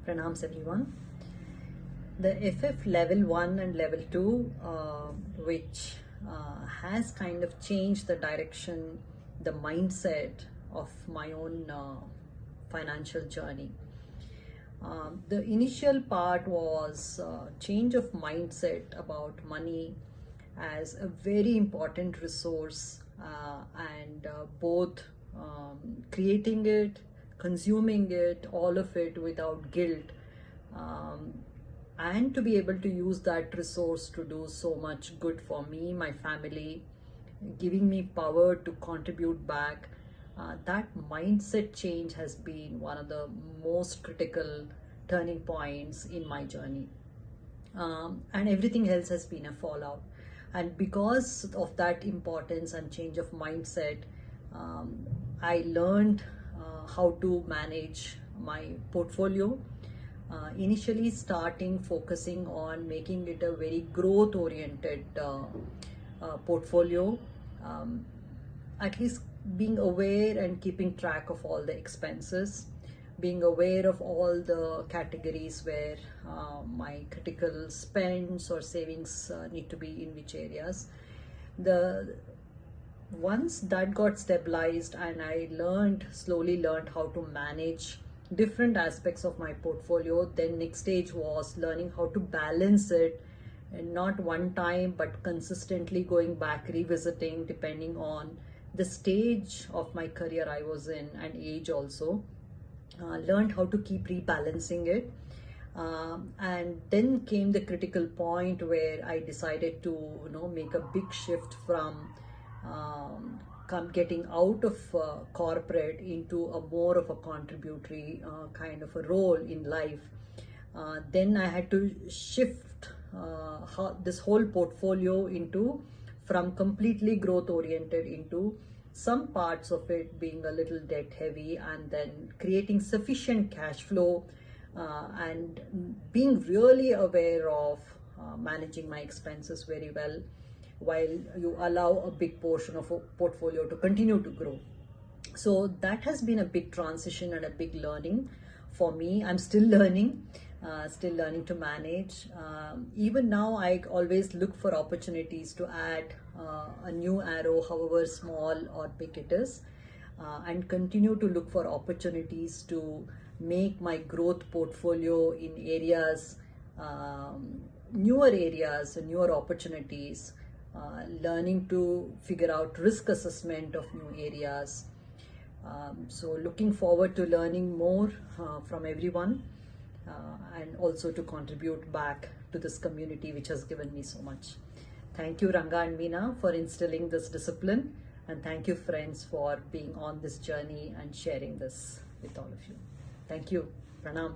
Pranams everyone. The FF level 1 and level 2, which has kind of changed the direction, the mindset of my own financial journey. The initial part was change of mindset about money as a very important resource, and both creating it, consuming it, all of it without guilt, and to be able to use that resource to do so much good for me, my family, giving me power to contribute back. That mindset change has been one of the most critical turning points in my journey. And everything else has been a fallout. And because of that importance and change of mindset, I learned how to manage my portfolio. Initially starting focusing on making it a very growth oriented portfolio, at least being aware and keeping track of all the expenses, being aware of all the categories where my critical spends or savings need to be in which areas. Once that got stabilized and I slowly learned how to manage different aspects of my portfolio, then next stage was learning how to balance it, and not one time but consistently going back, revisiting depending on the stage of my career I was in and age also. Learned how to keep rebalancing it. And then came the critical point where I decided to make a big shift from getting out of corporate into a more of a contributory kind of a role in life. Then I had to shift this whole portfolio into from completely growth oriented into some parts of it being a little debt heavy, and then creating sufficient cash flow, and being really aware of managing my expenses very well, while you allow a big portion of a portfolio to continue to grow. So that has been a big transition and a big learning for me. I'm still learning to manage. Even now, I always look for opportunities to add a new arrow, however small or big it is, and continue to look for opportunities to make my growth portfolio in areas, newer opportunities, learning to figure out risk assessment of new areas. So looking forward to learning more from everyone, and also to contribute back to this community which has given me so much. Thank you, Ranga and Meena, for instilling this discipline, and thank you, friends, for being on this journey and sharing this with all of you. Thank you. Pranam.